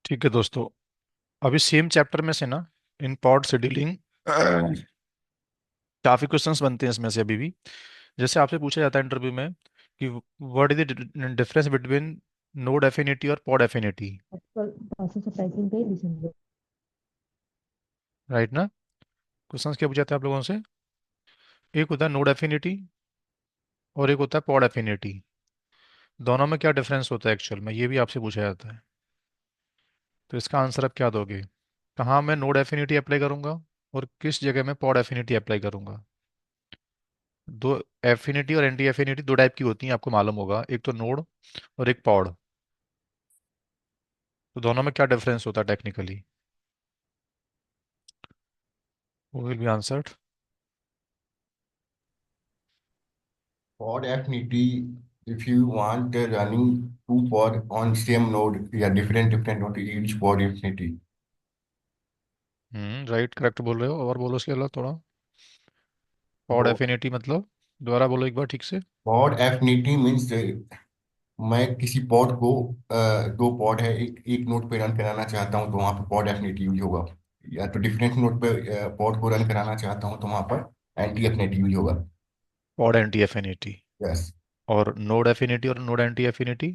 ठीक है दोस्तों। अभी सेम चैप्टर में से ना इन पॉड शेड्यूलिंग काफी क्वेश्चंस बनते हैं इसमें से अभी भी। जैसे आपसे पूछा जाता है इंटरव्यू में कि what is the difference between node affinity और पॉड एफिनिटी। आजकल प्रोसेस ऑफ टाइपिंग का ही लिसन दो। राइट ना? क्वेश्चंस क्या पूछा जाता है आप लोगों से? एक होता है नोड एफिनिटी और एक होता है पॉड एफिनिटी। दोनों में क्या डिफरेंस होता है एक्चुअल में, ये भी आपसे पूछा जाता है। तो इसका आंसर आप क्या दोगे? कहाँ मैं नोड एफिनिटी अप्लाई करूंगा और किस जगह में पॉड एफिनिटी अप्लाई करूंगा? दो एफिनिटी और एंटी एफिनिटी दो टाइप की होती हैं, आपको मालूम होगा। एक तो नोड और एक पॉड। तो दोनों में क्या डिफरेंस होता है टेक्निकली? वो will be answered. For affinity, if you want running two pod on same node, yeah, different node each pod affinity. Right, correct बोल रहे हो। और बोलो उसके अलावा थोड़ा। पॉड Bo- एफिनिटी मतलब? दोबारा बोलो एक बार ठीक से। Pod affinity means मैं किसी पॉड को दो पॉड है एक एक नोड पे रन कराना चाहता हूँ तो वहाँ पे पॉड एफिनिटी यूज होगा। या तो डिफरेंट नोड पे पॉड को रन कराना चाहता हूँ तो वहाँ पर एंटी एफिनिटी यूज होगा। Pod anti affinity. यस। और नोड एफिनिटी और node anti affinity?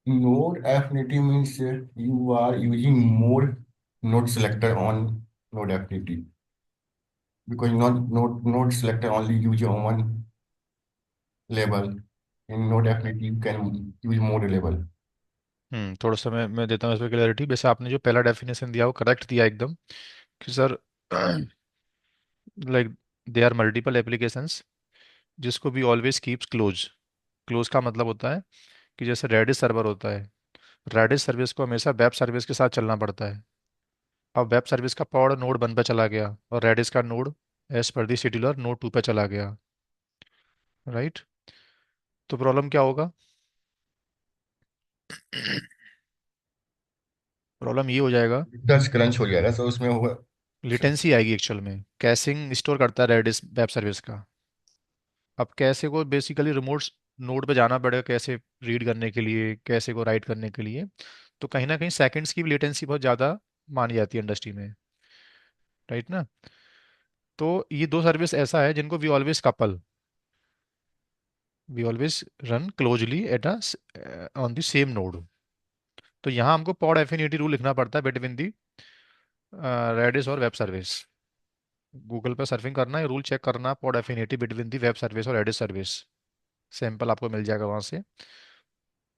Node affinity means you are using more node selector on node affinity because node selector only use one label. In node affinity you can use more label. थोड़ा सा मैं देता हूँ इस पर clarity. वैसे आपने जो पहला डेफिनेशन दिया वो करेक्ट दिया एकदम, कि sir like they are multiple applications जिसको भी ऑलवेज कीप्स क्लोज। क्लोज का मतलब होता है कि जैसे रेडिस सर्वर होता है, रेडिस सर्विस को हमेशा वेब सर्विस के साथ चलना पड़ता है। अब वेब सर्विस का पॉड नोड 1 पे चला गया और रेडिस का नोड एज पर दी शेड्यूलर नोड 2 पे चला गया। राइट? तो प्रॉब्लम क्या होगा? प्रॉब्लम ये हो जाएगा, दस क्रंच हो जाएगा तो उसमें होगा। लेटेंसी आएगी एक्चुअल में। कैशिंग स्टोर करता है रेडिस वेब सर्विस का। अब कैसे को बेसिकली रिमोट नोड पे जाना पड़ेगा, कैसे रीड करने के लिए, कैसे को राइट करने के लिए। तो कहीं ना कहीं सेकंड्स की भी लेटेंसी बहुत ज़्यादा मानी जाती है इंडस्ट्री में। राइट ना? तो ये दो सर्विस ऐसा है जिनको we always run closely at on the same node. तो यहाँ हमको पॉड एफिनिटी रूल लिखना पड़ता है बिटवीन दी रेडिस और वेब सर्विस। गूगल पे सर्फिंग करना है, रूल चेक करना, pod affinity between the web service और रेडिस सर्विस। सैंपल आपको मिल जाएगा वहां से।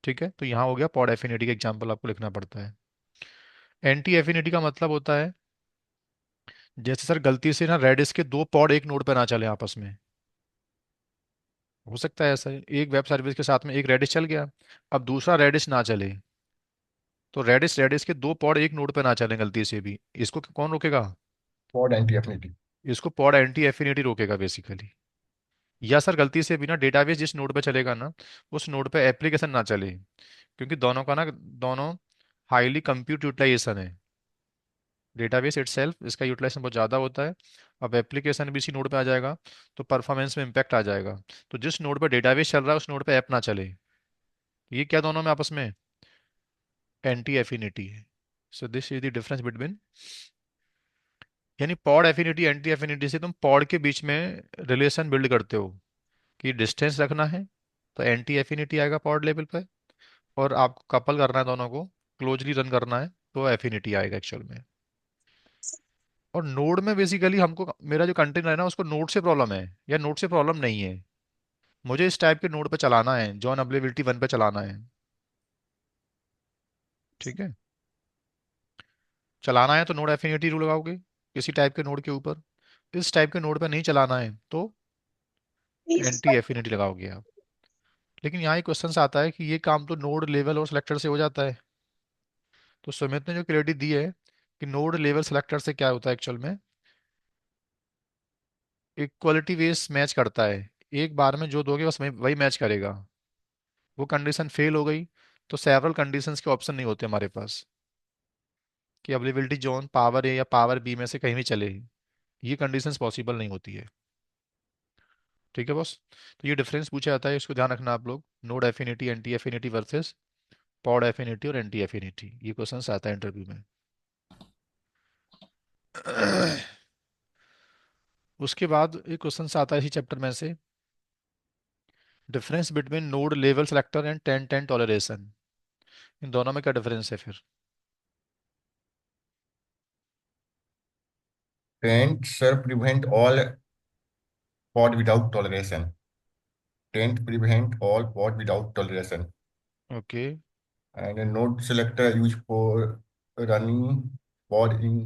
ठीक है, तो यहाँ हो गया पॉड एफिनिटी का एग्जाम्पल आपको लिखना पड़ता है। एंटी एफिनिटी का मतलब होता है जैसे सर गलती से ना रेडिस के दो पॉड एक नोड पे ना चले आपस में। हो सकता है ऐसा, एक वेब सर्विस के साथ में एक रेडिस चल गया, अब दूसरा रेडिस ना चले। तो रेडिस रेडिस के दो पॉड एक नोड पे ना चले गलती से भी, इसको कौन रोकेगा? Pod anti affinity. इसको पॉड एंटी एफिनिटी रोकेगा बेसिकली। या सर गलती से भी ना डेटाबेस जिस नोड पे चलेगा ना, उस नोड पे एप्लीकेशन ना चले, क्योंकि दोनों का ना दोनों हाईली कंप्यूट यूटिलाइजेशन है। डेटाबेस इटसेल्फ इसका यूटिलाइजेशन बहुत ज़्यादा होता है। अब एप्लीकेशन भी इसी नोड पे आ जाएगा तो परफॉर्मेंस में इम्पैक्ट आ जाएगा। तो जिस नोड पे डेटाबेस चल रहा है उस नोड पे ऐप ना चले। ये क्या दोनों में आपस में एंटी एफिनिटी है। So this is the difference between, यानी पॉड एफिनिटी एंटी एफिनिटी से तुम पॉड के बीच में रिलेशन बिल्ड करते हो कि डिस्टेंस रखना है, तो एंटी एफिनिटी आएगा पॉड लेवल पे। और आपको कपल करना है दोनों को, क्लोजली रन करना है, तो एफिनिटी आएगा एक्चुअल में। और नोड में बेसिकली हमको मेरा जो कंटेनर है ना उसको नोड से प्रॉब्लम है या नोड से प्रॉब्लम नहीं है। मुझे इस टाइप के नोड पे चलाना है, जॉन अवेलेबिलिटी 1 पे चलाना है। ठीक है? चलाना है तो नोड एफिनिटी रूल लगाओगे किसी टाइप के नोड के ऊपर। इस टाइप के नोड पे नहीं चलाना है तो एंटी एफिनिटी लगाओगे आप। लेकिन यहाँ एक क्वेश्चन आता है कि ये काम तो नोड लेवल और सिलेक्टर से हो जाता है। तो सुमित ने जो क्रेडिट दी है कि नोड लेवल सिलेक्टर से क्या होता है एक्चुअल में, इक्वलिटी बेस मैच करता है। एक बार में जो दोगे बस वही वही मैच करेगा। वो कंडीशन फेल हो गई तो सेवरल कंडीशंस के ऑप्शन नहीं होते हमारे पास कि अवेलेबिलिटी जोन पावर ए या पावर बी में से कहीं भी चले। ये कंडीशंस पॉसिबल नहीं होती है। ठीक है बॉस? तो ये डिफरेंस पूछा जाता है, इसको ध्यान रखना आप लोग। Node affinity anti affinity versus pod affinity और एंटी एफिनिटी, ये क्वेश्चन आता है इंटरव्यू में। उसके बाद एक क्वेश्चन आता है इसी चैप्टर में से, difference between node level selector and 10-10 toleration, इन दोनों में क्या डिफरेंस है फिर? Tent, sir, prevent all pod without toleration. Tent prevent all pod without toleration. Okay. And a node selector used for running pod in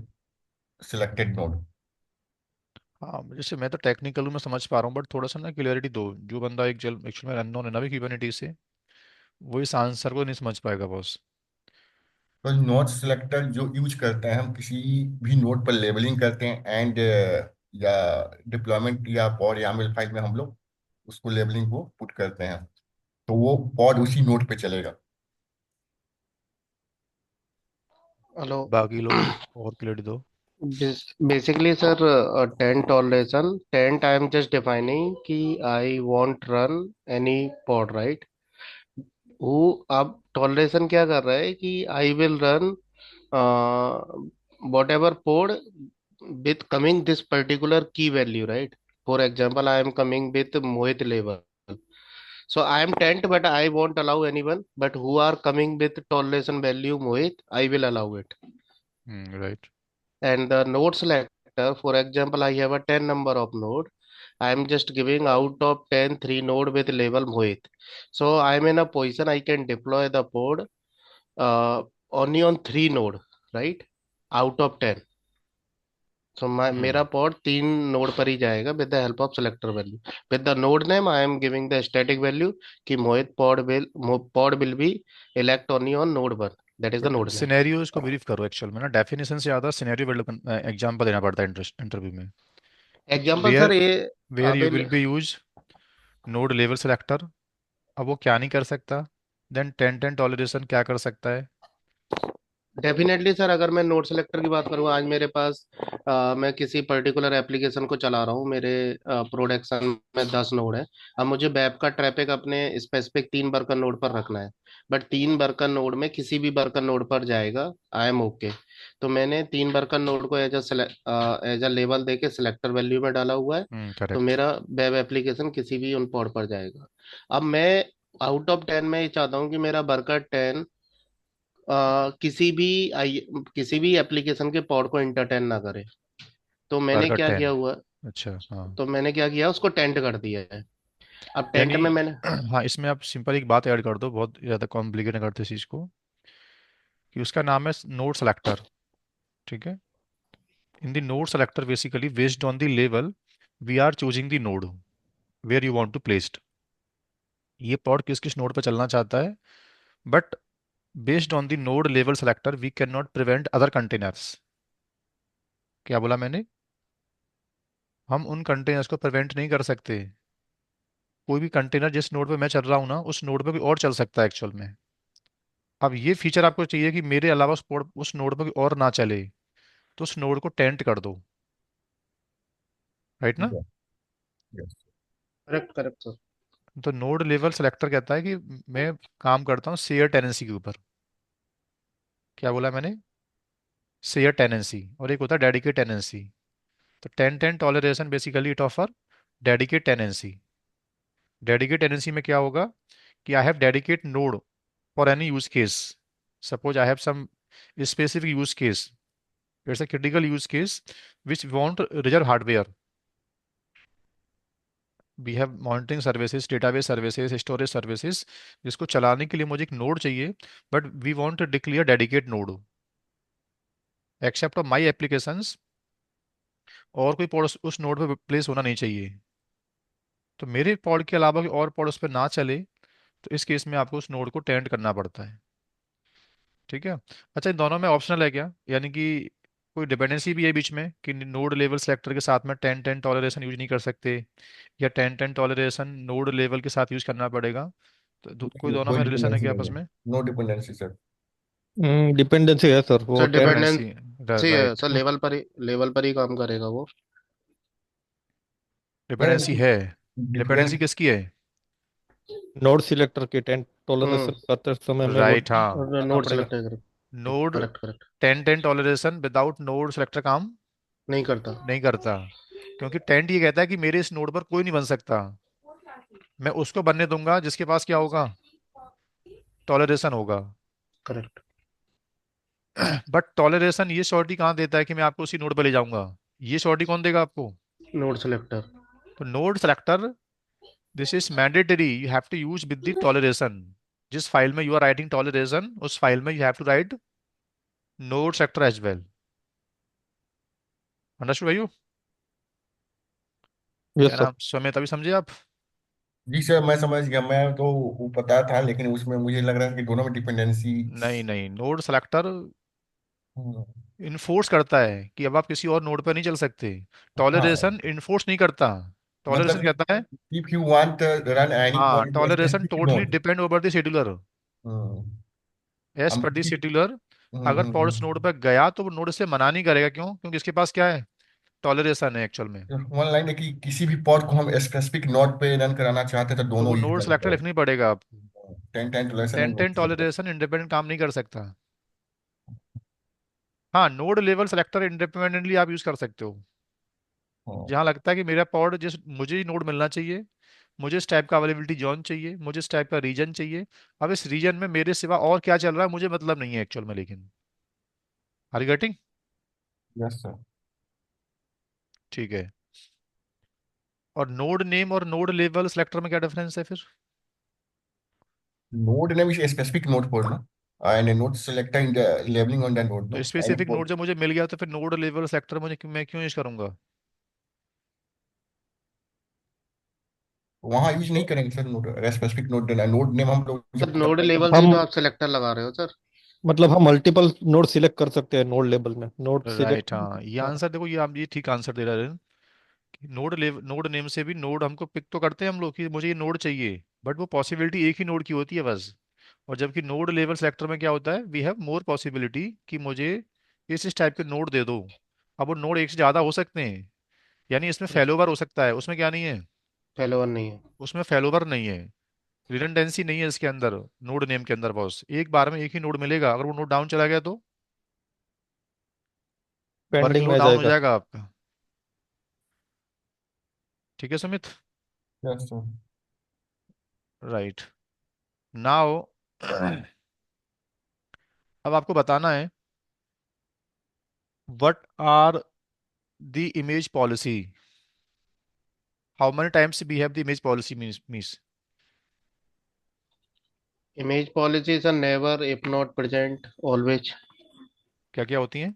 selected node. हाँ, जैसे मैं तो टेक्निकल में समझ पा रहा हूँ, बट थोड़ा सा ना क्लियरिटी दो, जो बंदा एक जल एक्चुअल में अननोन है ना भी क्यूबरनेटी से, वो इस आंसर को नहीं समझ पाएगा बॉस। तो नोड सेलेक्टर जो यूज करते हैं, हम किसी भी नोड पर लेबलिंग करते हैं एंड या डिप्लॉयमेंट या पॉड यामल फाइल में हम लोग उसको लेबलिंग को पुट करते हैं, तो वो पॉड उसी नोड पे चलेगा। हेलो। बाकी लोग और क्लियरिटी दो। Basically, sir, tent toleration. Tent, I am just defining कि I won't run any pod, right? वो अब toleration क्या कर रहा है कि I will run whatever pod with coming this particular key value, right? For example, I am coming with Mohit level. So I am tent, but I won't allow anyone. But who are coming with toleration value Mohit, I will allow it. Right. And the node selector, for example, I have a 10 number of node. I am just giving out of 10 3 node with label Mohit. So I am in a position I can deploy the pod only on 3 node, right? Out of 10. So मेरा हम्म। pod 3 node पर ही जाएगा with the help of selector value. With the node name, I am giving the static value कि Mohit pod will be elect only on node 1. That is the but node name. Scenarios को brief करो, actual में ना definition से ज़्यादा scenario build example देना पड़ता है इंटरव्यू में। एग्जाम्पल वेयर सर ये where you avail will be use node level selector, अब वो क्या नहीं कर सकता, देन 10-10 टॉलरेशन क्या कर सकता है। डेफिनेटली सर, अगर मैं नोट सेलेक्टर की बात करूँ, आज मेरे पास मैं किसी पर्टिकुलर एप्लीकेशन को चला रहा हूँ, मेरे प्रोडक्शन में 10 नोड है। अब मुझे वेब का ट्रैफिक अपने स्पेसिफिक 3 वर्कर नोड पर रखना है, बट 3 वर्कर नोड में किसी भी वर्कर नोड पर जाएगा, आई एम ओके। तो मैंने 3 वर्कर नोड को एज अ लेवल दे के सिलेक्टर वैल्यू में डाला हुआ है। तो करेक्ट। मेरा वेब एप्लीकेशन किसी भी उन पॉड पर जाएगा। अब मैं आउट ऑफ 10 में ये चाहता हूँ कि मेरा वर्कर 10 किसी भी किसी भी एप्लीकेशन के पॉड को एंटरटेन ना करे। तो मैंने बर्गर क्या किया 10। हुआ, अच्छा, हाँ। तो मैंने क्या किया, उसको टेंट कर दिया है। अब टेंट यानी में मैंने हाँ, इसमें आप सिंपल एक बात ऐड कर दो, बहुत ज़्यादा कॉम्प्लिकेट करते इस चीज़ को, कि उसका नाम है नोड सेलेक्टर। ठीक है। In the node selector basically based on the लेवल we are choosing the node where you want to placed, ये पॉड किस किस नोड पर चलना चाहता है, but based on the node level selector we can not prevent other containers. क्या बोला मैंने? हम उन कंटेनर्स को प्रिवेंट नहीं कर सकते। कोई भी कंटेनर जिस नोड पे मैं चल रहा हूँ ना, उस नोड पे कोई और चल सकता है एक्चुअल में। अब ये फीचर आपको चाहिए कि मेरे अलावा उस नोड पे कोई और ना चले, तो उस नोड को टेंट कर दो, राइट ना? यस। Correct correct sir. तो नोड लेवल सेलेक्टर कहता है कि मैं काम करता हूँ शेयर टेनेंसी के ऊपर। क्या बोला मैंने? शेयर टेनेंसी, और एक होता है डेडिकेट टेनेंसी। तो 10-10 toleration basically it offer dedicate tenancy. Dedicate tenancy में क्या होगा कि I have dedicate node for any use case, suppose I have some specific use case, it's a critical use case which want reserve hardware, we have monitoring services, database services, storage services, जिसको चलाने के लिए मुझे एक node चाहिए, but we want to declare dedicate node except of my applications, और कोई pod उस नोड पे प्लेस होना नहीं चाहिए। तो मेरे पॉड के अलावा कोई और पॉड उस पर ना चले, तो इस केस में आपको उस नोड को टेंड करना पड़ता है। ठीक है। अच्छा, इन दोनों में ऑप्शनल है क्या, यानी कि कोई डिपेंडेंसी भी है बीच में कि नोड लेवल सेलेक्टर के साथ में 10-10 टॉलरेशन यूज नहीं कर सकते, या 10-10 टॉलरेशन नोड लेवल के साथ यूज करना पड़ेगा? तो कोई दोनों कोई में रिलेशन है डिपेंडेंसी क्या नहीं आपस है। में? No dependency sir. डिपेंडेंसी है सर, वो सर टेन। डिपेंडेंसी, डिपेंडेंसी है राइट। सर, लेवल पर ही काम करेगा वो। डिपेंडेंसी है। डिपेंडेंसी डिफरेंस किसकी है? नोड सिलेक्टर की टेंट हम्म। टॉलरेशन करते समय में वो राइट, हाँ, करना नोड पड़ेगा। Selector correct. Node correct correct. 10 toleration without node selector काम नहीं करता। नहीं करता, क्योंकि टेंट ये कहता है कि मेरे इस नोड पर कोई नहीं बन सकता, मैं उसको बनने दूंगा जिसके पास क्या होगा, टॉलरेशन होगा। करेक्ट। बट टॉलरेशन ये श्योरिटी कहाँ देता है कि मैं आपको उसी नोड पर ले जाऊंगा? ये श्योरिटी कौन देगा आपको? Node selector. तो node selector, this is mandatory, you have to use with the toleration. जिस फाइल में यू आर राइटिंग टॉलरेशन, उस फाइल में you have to write node selector as well. Understood भाई? क्या यस सर। नाम समेत, अभी समझे आप? जी सर, मैं समझ गया। मैं तो वो पता था, लेकिन उसमें मुझे लग रहा है कि दोनों में डिपेंडेंसी। नहीं नहीं, नोड सेलेक्टर इन्फोर्स करता है कि अब आप किसी और नोड पर नहीं चल सकते। हाँ, टॉलरेशन इन्फोर्स नहीं करता। मतलब टॉलरेशन कहता है, if you want run any हाँ, query less than toleration 6 totally node. Depend over the scheduler, hmm. As हम पर द शेड्यूलर। अगर पॉड उस नोड पर गया तो वो नोड से मना नहीं करेगा, क्यों? क्योंकि इसके पास क्या है, टॉलरेशन है एक्चुअल में। वन लाइन है कि किसी भी पॉड को हम स्पेसिफिक नोड पे रन कराना चाहते हैं तो तो वो दोनों यूज नोड कर सेलेक्टर सकते लिखनी पड़ेगा आपको। हैं। 10 relation and 10 node. Toleration independent काम नहीं कर सकता। हाँ, नोड लेवल सेलेक्टर इंडिपेंडेंटली आप यूज कर सकते हो। जहाँ लगता है कि मेरा पॉड, जिस मुझे ही नोड मिलना चाहिए, मुझे इस टाइप का अवेलेबिलिटी जोन चाहिए, मुझे इस टाइप का रीजन चाहिए, अब इस रीजन में मेरे सिवा और क्या चल रहा है मुझे मतलब नहीं है एक्चुअल में, लेकिन are you getting? Yes sir. ठीक है। और नोड नेम और नोड लेवल सेलेक्टर में क्या डिफरेंस है फिर? Node name is specific node for ना, and a node selector in the labeling on the node तो no any specific pod। Node जब मुझे मिल गया तो फिर नोड लेवल सेलेक्टर मैं क्यों यूज करूंगा? वहां यूज नहीं करेंगे सर, नोड स्पेसिफिक नोड देना, नोड नेम हम लोग सर जब नोड करते हैं। लेवल से ही हम तो आप सेलेक्टर लगा रहे हो सर। मतलब हम मल्टीपल नोड सिलेक्ट कर सकते हैं नोड लेबल में, नोड राइट, सिलेक्ट। हाँ, ये आंसर देखो, ये आप ये ठीक आंसर दे रहे हैं। नोड नेम से भी नोड हमको पिक तो करते हैं हम लोग कि मुझे ये नोड चाहिए, बट वो पॉसिबिलिटी एक ही नोड की होती है बस। और जबकि नोड लेवल सेलेक्टर में क्या होता है, वी हैव मोर पॉसिबिलिटी कि मुझे इस टाइप के नोड दे दो। अब वो नोड एक से ज़्यादा हो सकते हैं, यानी इसमें फेलोवर हो सकता है, उसमें क्या नहीं है, फैलोवर नहीं है। उसमें फेलोवर नहीं है, रिडंडेंसी नहीं है इसके अंदर, नोड नेम के अंदर बॉस एक बार में एक ही नोड मिलेगा, अगर वो नोड डाउन चला गया तो पेंडिंग वर्कलोड में आ डाउन हो जाएगा। जाएगा आपका। ठीक है Sumit? Yes sir. Right. Now अब आपको बताना है, what are the image policy, how many times we have the image policy means image policies are never, if not present, always. क्या क्या होती हैं?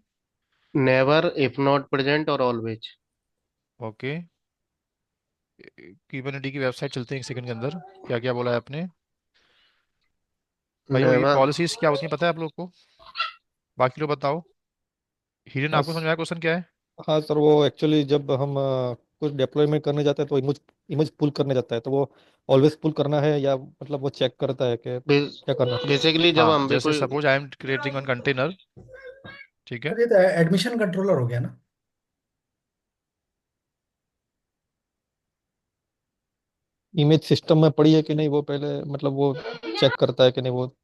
नेवर, इफ नॉट प्रेजेंट और ऑलवेज। ओके, क्यूबरनेटी की वेबसाइट चलते हैं एक सेकंड के अंदर। क्या क्या बोला है आपने भाई? ये नेवर। पॉलिसीज क्या होती हैं पता है आप लोग को? बाकी लोग बताओ। हिरन, हाँ आपको समझ में आया क्वेश्चन क्या है? हाँ सर, वो एक्चुअली जब हम कुछ डिप्लॉयमेंट करने जाते हैं तो इमेज इमेज पुल करने जाता है, तो वो ऑलवेज पुल करना है या मतलब वो चेक करता है कि क्या करना है। बेसिकली जब हाँ, हम भी जैसे कोई। Suppose I am creating one container, ठीक है। सर ये तो एडमिशन कंट्रोलर हो गया ना। इमेज सिस्टम में पड़ी है कि नहीं वो पहले मतलब वो चेक करता है कि नहीं वो।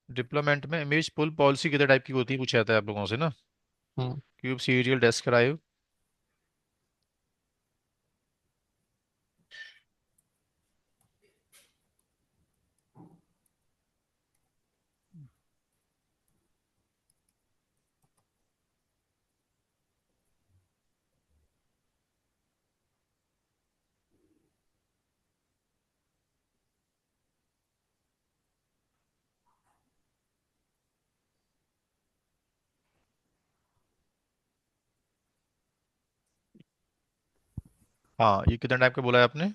डिप्लोयमेंट में इमेज पुल पॉलिसी कितने टाइप की होती है पूछा जाता है आप लोगों से ना? हम्म, क्यूब, सीरियल, डेस्क्राइब। हाँ, ये कितने टाइप का बोला है आपने?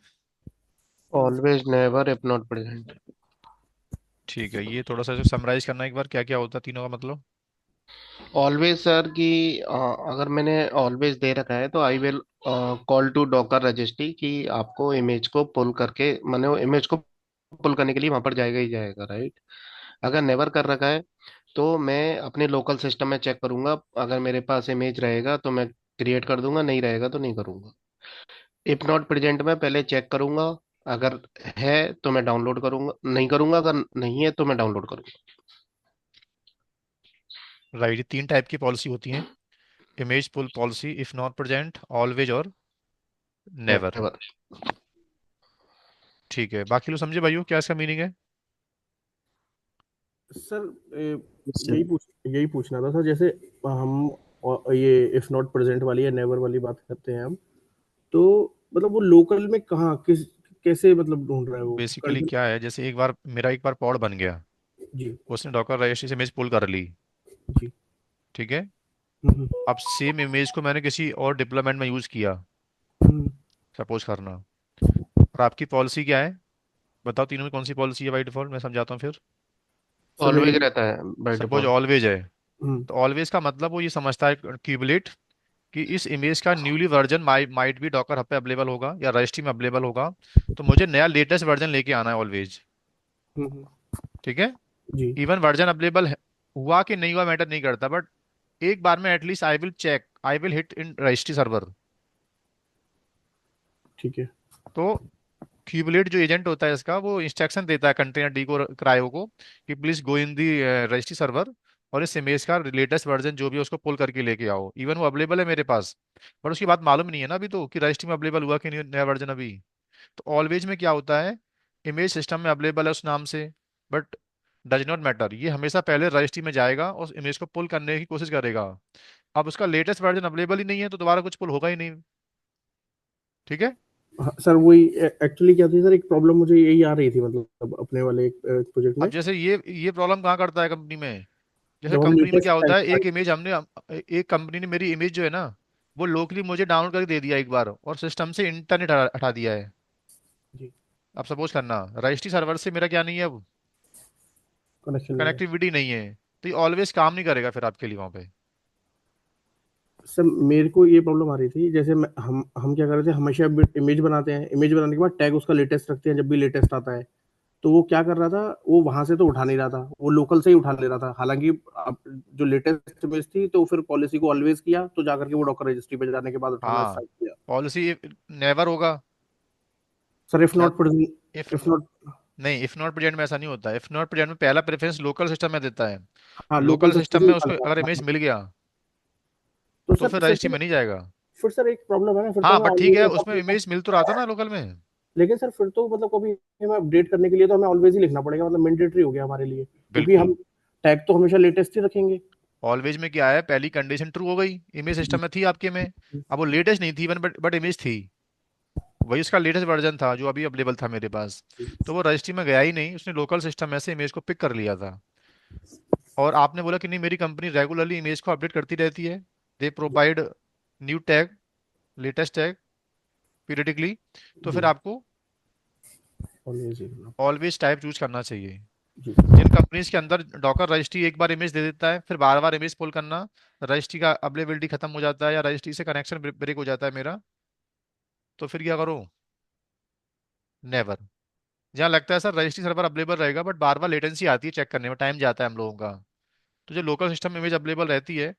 Always, never, if not present. ठीक है, ये थोड़ा सा समराइज करना एक बार, क्या क्या होता है तीनों का मतलब? ऑलवेज सर कि अगर मैंने ऑलवेज दे रखा है तो I will call to Docker registry कि आपको इमेज को पुल करके, मैंने इमेज को पुल करने के लिए वहां पर जाएगा ही जाएगा, राइट। अगर नेवर कर रखा है तो मैं अपने लोकल सिस्टम में चेक करूंगा, अगर मेरे पास इमेज रहेगा तो मैं क्रिएट कर दूंगा, नहीं रहेगा तो नहीं करूंगा। इफ नॉट प्रेजेंट में पहले चेक करूंगा, अगर है तो मैं डाउनलोड करूंगा, नहीं करूंगा, अगर नहीं है तो मैं डाउनलोड करूंगा। राइट, ये तीन टाइप की पॉलिसी होती हैं। Image pull policy, if not present, always और नेवर। नेवर। ठीक है, बाकी लोग समझे भाइयों क्या इसका मीनिंग है? सर यही पूछना था सर, जैसे हम ये इफ नॉट प्रेजेंट वाली या नेवर वाली बात करते हैं हम, तो मतलब वो लोकल में कहाँ किस कैसे मतलब ढूंढ रहा है वो बेसिकली कंट्री। क्या है, जैसे एक बार मेरा एक बार पॉड बन गया, जी। उसने डॉकर रजिस्ट्री से इमेज पुल कर ली। जी। ठीक है। हम्म। अब सेम इमेज को मैंने किसी और डिप्लोयमेंट में यूज किया, हम्म। सपोज करना। और आपकी पॉलिसी क्या है? बताओ तीनों में कौन सी पॉलिसी है बाई डिफॉल्ट, मैं समझाता हूँ फिर। सर मेरी। ऑलवेज रहता है बाय सपोज डिफॉल्ट। ऑलवेज है, हम्म। तो ऑलवेज का मतलब वो ये समझता है क्यूबलेट कि इस इमेज का न्यूली वर्जन माइट भी डॉकर हब पे अवेलेबल होगा या रजिस्ट्री में अवेलेबल होगा, तो मुझे नया लेटेस्ट वर्जन लेके आना है ऑलवेज। हम्म। ठीक है। जी। इवन वर्जन अवेलेबल हुआ कि नहीं हुआ मैटर नहीं करता, बट एक बार में at least I will check, I will hit in registry server. ठीक है। तो क्यूबलेट जो एजेंट होता है इसका, वो इंस्ट्रक्शन देता है कंटेनर डी को, क्रायो को, कि please go in the registry server और इस इमेज का लेटेस्ट वर्जन जो भी है उसको पुल करके लेके आओ। इवन वो अवेलेबल है मेरे पास, बट उसकी बात मालूम नहीं है ना अभी तो कि रजिस्ट्री में अवेलेबल हुआ कि नहीं नया वर्जन अभी। तो ऑलवेज में क्या होता है, इमेज सिस्टम में अवेलेबल है उस नाम से, बट डज नॉट मैटर, ये हमेशा पहले रजिस्ट्री में जाएगा और उस इमेज को पुल करने की कोशिश करेगा। अब उसका लेटेस्ट वर्जन अवेलेबल ही नहीं है तो दोबारा कुछ पुल होगा ही नहीं। ठीक है। हाँ, सर वही एक्चुअली क्या थी सर, एक प्रॉब्लम मुझे यही आ रही थी मतलब अपने वाले एक प्रोजेक्ट अब में। जैसे ये प्रॉब्लम कहाँ करता है कंपनी में, जैसे जब हम कंपनी में क्या लेटेस्ट होता है, टाइप। एक इमेज हमने, एक कंपनी ने मेरी इमेज जो है ना, वो लोकली मुझे डाउनलोड करके दे दिया एक बार और सिस्टम से इंटरनेट हटा दिया है। जी। अब सपोज करना रजिस्ट्री सर्वर से मेरा क्या नहीं है अब, कनेक्शन नहीं है। कनेक्टिविटी नहीं है, तो ये ऑलवेज काम नहीं करेगा फिर आपके लिए वहां पे। सर मेरे को ये प्रॉब्लम आ रही थी, जैसे हम क्या कर रहे थे, हमेशा इमेज बनाते हैं, इमेज बनाने के बाद टैग उसका लेटेस्ट रखते हैं जब भी लेटेस्ट आता है। तो वो क्या कर रहा था, वो वहां से तो उठा नहीं रहा था, वो लोकल से ही उठा ले रहा था, हालांकि अब जो लेटेस्ट इमेज थी तो फिर पॉलिसी को ऑलवेज किया, तो जाकर के वो डॉकर रजिस्ट्री पे जाने के बाद उठाना हाँ, स्टार्ट किया। पॉलिसी नेवर होगा। सर इफ या not present. If if not. नहीं, इफ नॉट प्रेजेंट में ऐसा नहीं होता, इफ नॉट प्रेजेंट में पहला प्रेफरेंस लोकल सिस्टम में देता है। हाँ लोकल लोकल सिस्टम सिस्टम से में उसको निकालता अगर है इमेज हाँ। मिल गया तो तो सर फिर फिर रजिस्ट्री तो में नहीं जाएगा। फिर सर एक प्रॉब्लम है ना, फिर तो हाँ हमें बट ठीक ऑलवेज है, लिखना उसमें पड़ेगा। इमेज मिल तो रहा था ना लोकल में। लेकिन सर फिर तो मतलब कभी हमें अपडेट करने के लिए तो हमें ऑलवेज ही लिखना पड़ेगा, मतलब मैंडेटरी हो गया हमारे लिए, क्योंकि बिल्कुल। हम टैग तो हमेशा लेटेस्ट ही रखेंगे। ऑलवेज में क्या है, पहली कंडीशन ट्रू हो गई, इमेज सिस्टम में थी आपके में। अब वो लेटेस्ट नहीं थी बट इमेज थी, वही उसका लेटेस्ट वर्जन था जो अभी अवेलेबल था मेरे पास। तो वो रजिस्ट्री में गया ही नहीं, उसने लोकल सिस्टम में से इमेज को पिक कर लिया था। और आपने बोला कि नहीं मेरी कंपनी रेगुलरली इमेज को अपडेट करती रहती है, they provide new tag, latest tag periodically, तो फिर जी। आपको ऑलवेज ही लिखना। ऑलवेज टाइप चूज करना चाहिए। जी। जिन कंपनीज के अंदर डॉकर रजिस्ट्री एक बार इमेज दे देता है फिर बार बार इमेज पुल करना, रजिस्ट्री का अवेलेबिलिटी खत्म हो जाता है या रजिस्ट्री से कनेक्शन ब्रेक हो जाता है मेरा, तो फिर क्या करो, नेवर। जहाँ लगता है सर रजिस्ट्री सर्वर अवेलेबल रहेगा बट बार बार लेटेंसी आती है, चेक करने में टाइम जाता है हम लोगों का, तो जो लोकल सिस्टम इमेज अवेलेबल रहती है,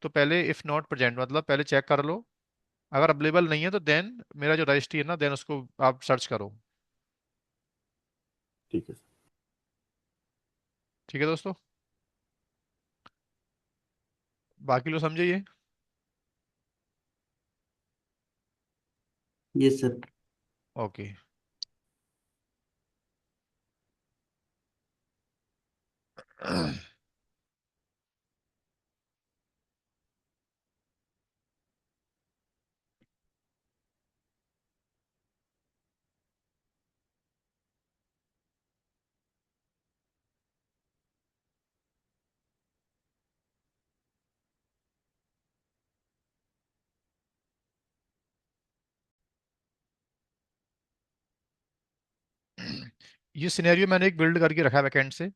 तो पहले इफ नॉट प्रेजेंट मतलब पहले चेक कर लो, अगर अवेलेबल नहीं है तो देन मेरा जो रजिस्ट्री है ना, देन उसको आप सर्च करो। ठीक है। ठीक है दोस्तों, बाकी लोग समझे ये। Yes sir. ओके। ये सिनेरियो मैंने एक बिल्ड करके रखा है बैकएंड से।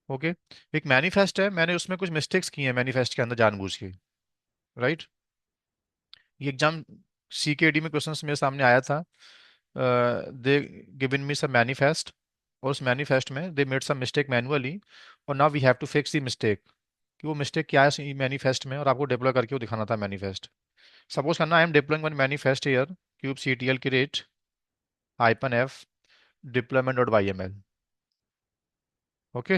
ओके। एक मैनिफेस्ट है, मैंने उसमें कुछ मिस्टेक्स की हैं मैनिफेस्ट के अंदर जानबूझ के। राइट। ये एग्जाम सीकेडी में क्वेश्चंस मेरे सामने आया था। They given me some manifest, और उस मैनिफेस्ट में they made some mistake manually, और now we have to fix the mistake, कि वो मिस्टेक क्या है मैनिफेस्ट में, और आपको डिप्लॉय करके वो दिखाना था मैनिफेस्ट। सपोज करना I am deploying one manifest here, cube CTL create, -f deployment.yml. Okay,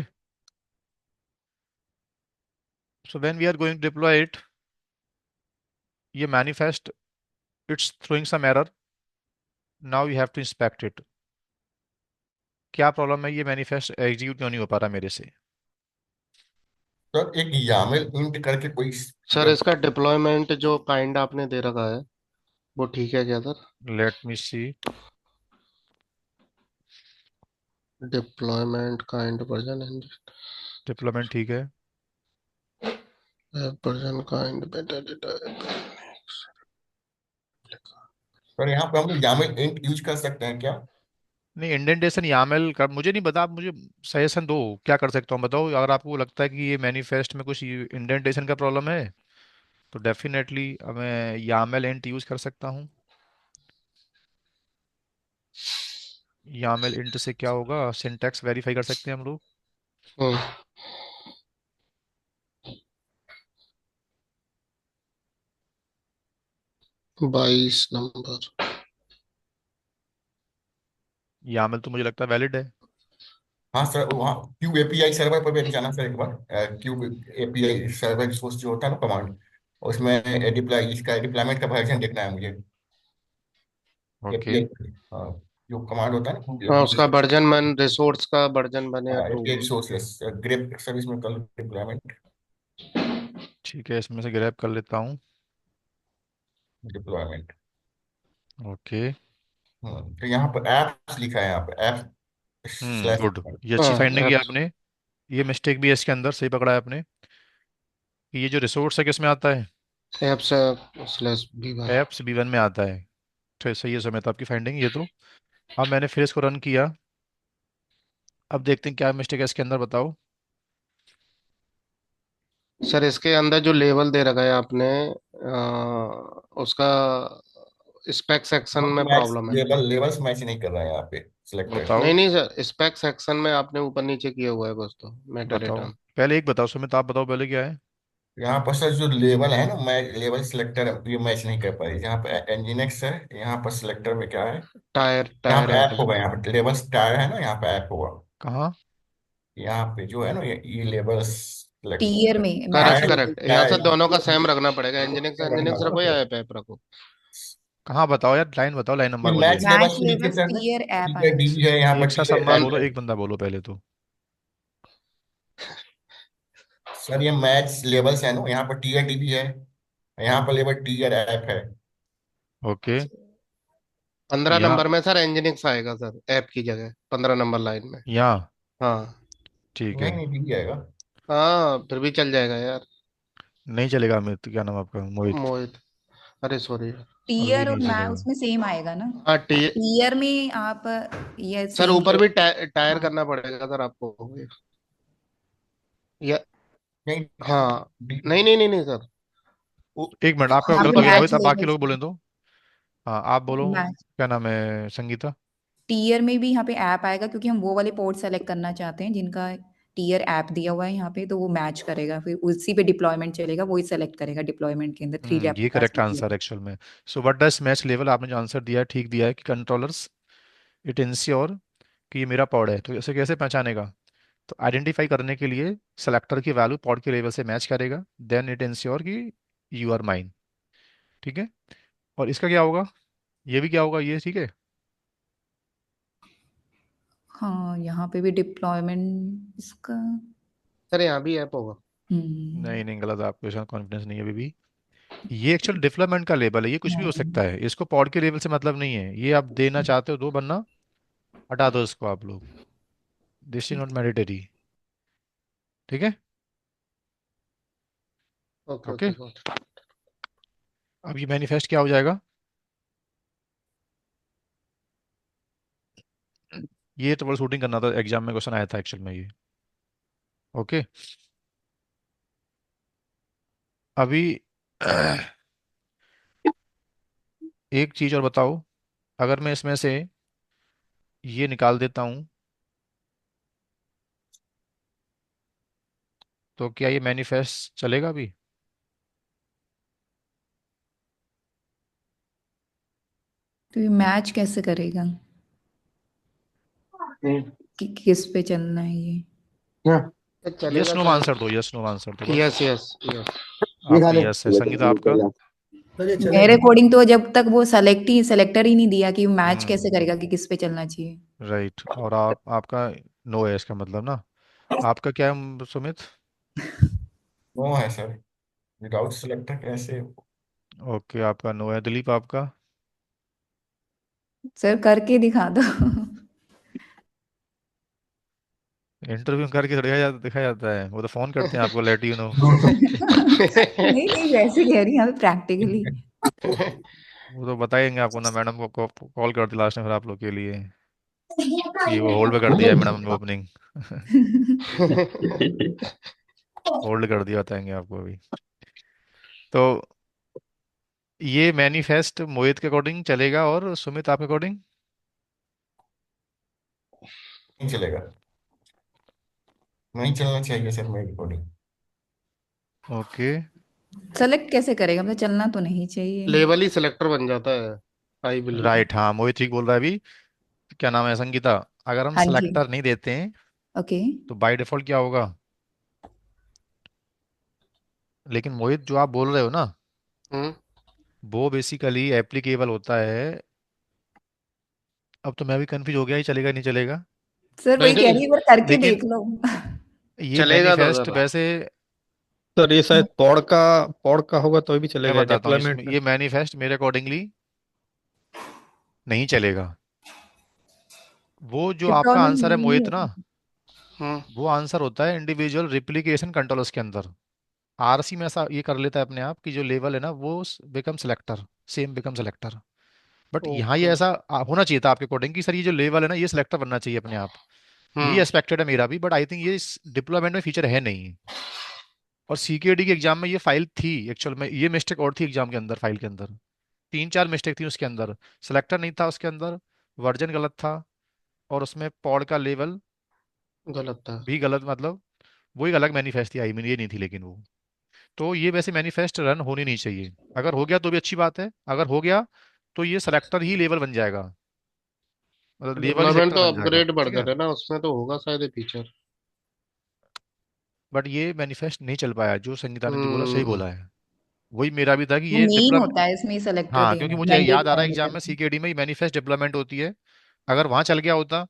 so when we are going to deploy it, ये manifest it's throwing some error. Now you have to inspect it. क्या problem है, ये manifest execute क्यों नहीं हो पा रहा मेरे से? सर एक यामल इंट करके कोई सर इसका डिप्लॉयमेंट जो काइंड आपने दे रखा है वो ठीक है क्या सर? लेट मी सी। डिप्लॉयमेंट काइंड वर्जन डिप्लॉयमेंट ठीक है। वर्जन काइंड बेटा डेटा। सर यहाँ पे हम लोग यामल इंट यूज कर सकते हैं क्या? नहीं, इंडेंटेशन यामल का मुझे नहीं पता, आप मुझे सजेशन दो क्या कर सकता हूँ, बताओ। अगर आपको लगता है कि ये मैनिफेस्ट में कुछ इंडेंटेशन का प्रॉब्लम है तो डेफिनेटली मैं यामल इंट यूज कर सकता हूँ। यामल इंट से क्या होगा, सिंटैक्स वेरीफाई कर सकते हैं हम लोग। हम्म 22 नंबर। यामल तो मुझे लगता है वैलिड है। हाँ सर, वहाँ क्यूब एपीआई सर्वर पर भी जाना सर एक बार। क्यूब एपीआई सर्वर सोर्स जो होता है ना कमांड, उसमें डिप्लॉय इसका डिप्लॉयमेंट का वर्जन देखना है मुझे। ओके। एपीआई, हाँ, जो कमांड होता है ना क्यूब हाँ उसका एपीआई, वर्जन मन रिसोर्स का वर्जन बने या two. API sources grep service में कल डिप्लॉयमेंट। ठीक है, इसमें से ग्रैब कर लेता हूँ। Deployment, okay. तो यहाँ पर एप्स लिखा है, यहाँ पर ऐप स्लैश। गुड, ये अच्छी हाँ फाइंडिंग की एप्स आपने। ये मिस्टेक भी है इसके अंदर, सही पकड़ा है आपने कि ये जो रिसोर्स है किस में आता है, apps slash B1। Apps B1 में आता है। तो सही है समेत आपकी फाइंडिंग ये तो। अब मैंने फिर इसको रन किया, अब देखते हैं क्या मिस्टेक है इसके अंदर, बताओ। सर इसके अंदर जो लेवल दे रखा है आपने उसका स्पेक सेक्शन में मैच प्रॉब्लम है। लेवल्स मैच नहीं कर रहा है यहाँ पे सिलेक्टेड। बताओ नहीं नहीं सर स्पेक सेक्शन में आपने ऊपर नीचे किया हुआ है कुछ तो मेटा बताओ, डेटा। पहले एक बताओ सुमित, आप बताओ पहले क्या है। यहाँ पर सर जो लेवल है ना, मैच लेवल सिलेक्टर ये मैच नहीं कर पाई। यहाँ पे एनजीनेक्स है, यहाँ पर सिलेक्टर में क्या है, टायर यहाँ टायर पे ऐप ऐप है। होगा, यहाँ पे लेवल स्टार है ना, यहाँ पे ऐप होगा। कहाँ? यहाँ पे जो है ना ये लेवल टीयर सिलेक्टर में मैच करेक्ट लेवल करेक्ट, यहाँ से दोनों का सेम रखना पड़ेगा। एनजिनिक्स एनजिनिक्स रखो या ऐप ऐप रखो। कहाँ बताओ यार, लाइन बताओ, लाइन ये नंबर बोलो एक। मैच लेवल मैच से नीचे लेवल सर टीयर ऐप टीयर आएगा। डी है, यहाँ पर एक सा टीयर सम्मा एल बोलो, है। एक बंदा बोलो पहले तो। सर ये मैच लेवल्स है ना, यहाँ पर टीयर डी भी है, यहाँ पर लेवल टीयर ऐप है। ओके। 15 यहाँ नंबर में सर एनजिनिक्स आएगा सर ऐप की जगह 15 नंबर लाइन में। यहाँ हाँ ठीक है। नहीं नहीं, डी आएगा। हाँ फिर भी चल जाएगा यार। नहीं चलेगा अमित, क्या नाम आपका, मोहित। मोहित, अरे सॉरी। अभी टीयर और नहीं मै चलेगा। उसमें सेम आएगा ना। हाँ टीयर में आप ये सर सेम ऊपर भी टायर हाँ करना पड़ेगा सर आपको या। नहीं, हाँ डी, नहीं नहीं नहीं नहीं सर। एक मिनट, आपका यहाँ पे बताओ मैच मोहित, अब बाकी लेवल्स लोग बोले तो। हाँ आप बोलो, मैच क्या नाम है संगीता। टीयर में भी यहाँ पे ऐप आएगा क्योंकि हम वो वाले पोर्ट सेलेक्ट करना चाहते हैं जिनका टीयर ऐप दिया हुआ है यहाँ पे, तो वो मैच करेगा, फिर उसी पे डिप्लॉयमेंट चलेगा, वही सेलेक्ट करेगा डिप्लॉयमेंट के अंदर थ्री ये लैप करेक्ट आंसर एक्चुअल में। So what does match level, आपने जो आंसर दिया है ठीक दिया है कि कंट्रोलर्स इट इंश्योर कि ये मेरा पॉड है। तो इसे कैसे पहचानेगा, तो आइडेंटिफाई करने के लिए सेलेक्टर की वैल्यू पॉड के लेवल से मैच करेगा, देन इट इंश्योर कि यू आर माइन। ठीक है, और इसका क्या होगा, ये भी क्या होगा ये, ठीक है। हाँ यहाँ पे भी डिप्लॉयमेंट इसका सर यहाँ भी ऐप होगा। नहीं नहीं गलत, आपको इसका कॉन्फिडेंस नहीं है अभी भी। ये एक्चुअल डेवलपमेंट का लेवल है, ये कुछ भी हो सकता है, इसको पॉड के लेवल से मतलब नहीं है। ये आप देना चाहते हो दो, बनना हटा दो इसको आप लोग, दिस इज नॉट मैंडेटरी। ठीक है। Okay okay, okay sir. अब ये मैनिफेस्ट क्या हो जाएगा, ये ट्रबल शूटिंग करना था, एग्जाम में क्वेश्चन आया था एक्चुअल में ये। ओके। अभी एक चीज और बताओ, अगर मैं इसमें से ये निकाल देता हूँ तो क्या ये मैनिफेस्ट चलेगा अभी? तो ये मैच कैसे करेगा? कि किस पे चलना है ये। ये चलेगा यस नो सर। आंसर दो, यस नो आंसर दो बस। Yes yes yes. आपका यस है, संगीता आपका? सर ये मेरे चलेगा। अकॉर्डिंग तो जब तक वो सेलेक्टर ही नहीं दिया कि मैच कैसे हम्म, करेगा कि किस पे चलना चाहिए। राइट। और आपका नो है इसका मतलब ना। आपका क्या है सुमित? नो है सर, विदाउट सिलेक्टर कैसे? ओके, आपका नो है। दिलीप आपका? सर करके दिखा दो। इंटरव्यू करके दिखाया जाता है, वो तो फोन करते हैं आपको, लेट यू नो। नहीं नहीं वैसे कह रही हूँ प्रैक्टिकली। वो तो बताएंगे आपको ना, मैडम को कॉल करती लास्ट में फिर आप लोग के लिए कि वो होल्ड पे कर दिया है मैडम ने ओपनिंग। होल्ड कर दिया, बताएंगे आपको अभी। तो ये मैनिफेस्ट मोहित के अकॉर्डिंग चलेगा और सुमित आपके अकॉर्डिंग? नहीं चलेगा, नहीं चलना चाहिए सर मेरे अकॉर्डिंग। ओके। सेलेक्ट कैसे करेगा मतलब चलना तो नहीं चाहिए। लेवल ही सिलेक्टर बन जाता है, आई बिलीव। राइट, हाँ मोहित ठीक बोल रहा है अभी। क्या नाम है संगीता? अगर हम हाँ जी। सेलेक्टर नहीं देते हैं ओके। तो बाय डिफॉल्ट क्या होगा? लेकिन मोहित जो आप बोल रहे हो ना, हम्म। वो बेसिकली एप्लीकेबल होता है। अब तो मैं भी कंफ्यूज हो गया, ही चलेगा नहीं चलेगा। सर नहीं वही कह नहीं, रही है, एक बार करके लेकिन देख लो। ये चलेगा तो मैनिफेस्ट सर। वैसे सर ये शायद पॉड का होगा तो भी मैं चलेगा, बताता हूँ, इसमें डिप्लॉयमेंट। ये मैनिफेस्ट मेरे अकॉर्डिंगली नहीं चलेगा। वो जो आपका डिप्लॉयमेंट आंसर है नहीं मोहित ना, होता। हम्म। वो आंसर होता है इंडिविजुअल रिप्लिकेशन कंट्रोलर्स के अंदर। आरसी में ऐसा ये कर लेता है अपने आप कि जो लेवल है ना वो become selector, same become selector. But यहाँ ये ओके। ऐसा होना चाहिए था आपके अकॉर्डिंग कि सर ये जो लेवल है ना ये सिलेक्टर बनना चाहिए अपने आप। ये हम्म। एक्सपेक्टेड है मेरा भी, बट आई थिंक ये इस डिप्लॉयमेंट में फीचर है नहीं। और सीकेडी के एग्जाम में ये फाइल थी एक्चुअल में, ये मिस्टेक और थी एग्जाम के अंदर, फाइल के अंदर तीन चार मिस्टेक थी उसके अंदर। सिलेक्टर नहीं था उसके अंदर, वर्जन गलत था, और उसमें पॉड का लेवल गलत था। भी गलत, मतलब वो एक अलग मैनिफेस्ट थी, आई मीन ये नहीं थी लेकिन वो। तो ये वैसे मैनिफेस्ट रन होनी नहीं चाहिए। अगर हो गया तो भी अच्छी बात है, अगर हो गया तो ये सेलेक्टर ही लेवल बन जाएगा, मतलब लेवल ही डिप्लॉयमेंट सेलेक्टर तो बन जाएगा, अपग्रेड बढ़ ठीक है। गए थे ना, उसमें तो होगा शायद ये फीचर। बट ये मैनिफेस्ट नहीं चल पाया, जो संगीता ने जो बोला सही हम्म। बोला है। वही मेरा भी था कि वो ये मेन डिप्लॉय। होता है इसमें सेलेक्टर हाँ, क्योंकि देना, मुझे मैंडेट याद आ रहा है एग्जाम में पैरामीटर। सीकेडी में मैनिफेस्ट डिप्लॉयमेंट होती है। अगर वहां चल गया होता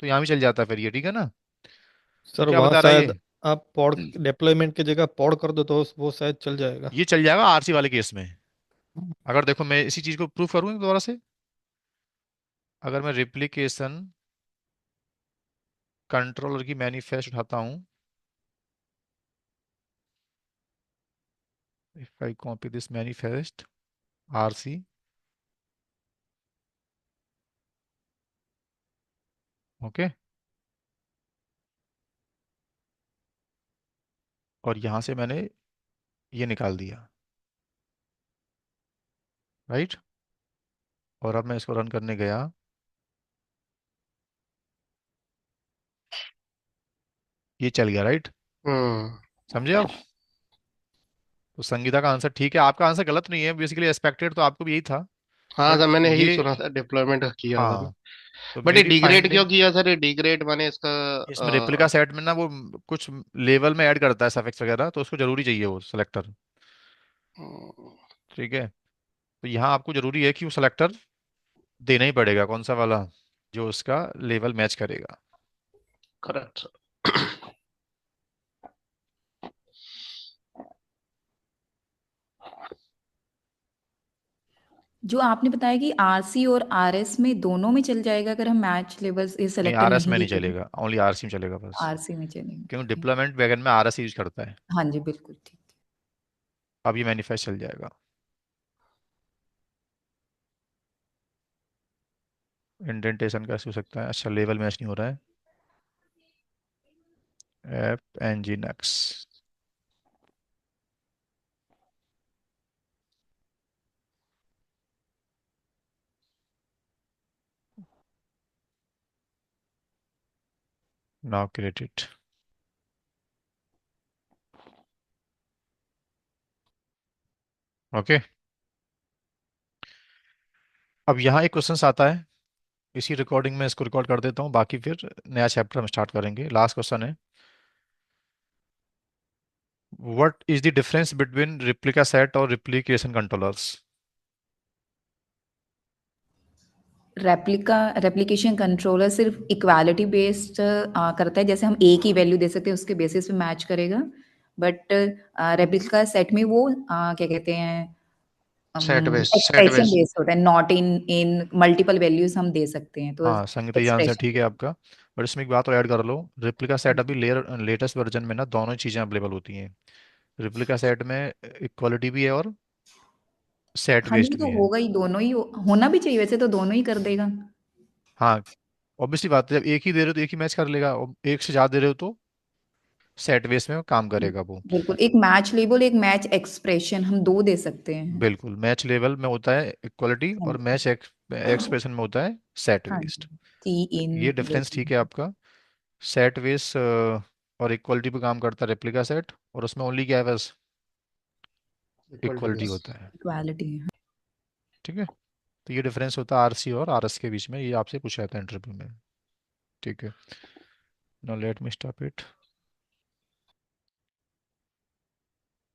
तो यहाँ भी चल जाता फिर ये, ठीक है ना। तो सर क्या वहाँ बता रहा है शायद ये? आप पॉड डिप्लॉयमेंट की जगह पॉड कर दो तो वो शायद चल जाएगा। ये चल जाएगा आरसी वाले केस में। अगर देखो मैं इसी चीज को प्रूव करूँ दोबारा से, अगर मैं रिप्लिकेशन कंट्रोलर की मैनिफेस्ट उठाता हूँ, if I copy this manifest RC, okay, और यहाँ से मैंने ये निकाल दिया, राइट। और अब मैं इसको रन करने गया, ये चल गया, राइट। हम्म। समझे आप? तो संगीता का आंसर ठीक है, आपका आंसर गलत नहीं है, बेसिकली एक्सपेक्टेड तो आपको भी यही था। हाँ बट सर, मैंने यही ये, सुना था डिप्लॉयमेंट किया था ना। हाँ, तो बट ये मेरी डिग्रेड क्यों फाइंडिंग, किया सर? ये डिग्रेड माने इसका इसमें रेप्लिका सेट में ना वो कुछ लेवल में ऐड करता है सफिक्स वगैरह, तो उसको जरूरी चाहिए वो सिलेक्टर, ठीक है। तो यहाँ आपको जरूरी है कि वो सिलेक्टर देना ही पड़ेगा, कौन सा वाला, जो उसका लेवल मैच करेगा। करेक्ट। जो आपने बताया कि आरसी और आरएस में दोनों में चल जाएगा अगर हम मैच लेवल्स ये नहीं, सेलेक्टर आरएस नहीं में नहीं देते तो। चलेगा, ओनली आरसी में चलेगा बस। आरसी में चलेगा, क्योंकि ठीक है। डिप्लॉयमेंट वैगन में आरएस यूज करता है। हाँ जी बिल्कुल ठीक। अब ये मैनिफेस्ट चल जाएगा। इंडेंटेशन कैसे हो सकता है? अच्छा, लेवल मैच नहीं हो रहा है। App nginx, now credit, okay. अब यहाँ एक क्वेश्चन आता है इसी रिकॉर्डिंग में इसको रिकॉर्ड कर देता हूँ, बाकी फिर नया चैप्टर हम स्टार्ट करेंगे। लास्ट क्वेश्चन है, what is the difference between replica set और रिप्लिकेशन कंट्रोलर्स? रेप्लिकेशन कंट्रोलर सिर्फ इक्वालिटी बेस्ड करता है, जैसे हम एक ही वैल्यू दे सकते हैं उसके बेसिस पे मैच करेगा। बट रेप्लिका सेट में वो क्या कहते हैं, सेट एक्सप्रेशन बेस्ड। बेस्ड होता है, not in in multiple values हम दे सकते हैं, तो हाँ संगीत, ये आंसर एक्सप्रेशन। ठीक है आपका। बट इसमें एक बात और ऐड कर लो, रिप्लिका सेट अभी लेटेस्ट वर्जन में ना दोनों ही चीज़ें अवेलेबल होती हैं। रिप्लिका सेट में इक्वलिटी भी है और सेट हाँ जी, बेस्ड तो भी है। होगा ही, दोनों ही होना भी चाहिए, वैसे तो दोनों ही कर देगा। हाँ, ऑब्वियसली बात है, जब एक ही दे रहे हो तो एक ही मैच कर लेगा, और एक से ज़्यादा दे रहे हो तो सेट बेस्ड में काम करेगा वो। बिल्कुल, एक मैच लेबल, एक मैच एक्सप्रेशन, हम दो दे सकते हैं। बिल्कुल, मैच लेवल में होता है इक्वलिटी, हाँ और जी। मैच एक्सप्रेशन में होता है सेट हाँ बेस्ड। जी, टी इन ये डिफरेंस ठीक है आपका। सेट बेस्ड और इक्वलिटी पे काम करता है रेप्लिका सेट, और उसमें ओनली क्या है बस इक्वलिटी इक्वलिटी बेस। होता है। इक्वालिटी। ठीक है, तो ये डिफरेंस होता है आरसी और आरएस के बीच में, ये आपसे पूछा जाता है इंटरव्यू में। ठीक है, now let me stop it.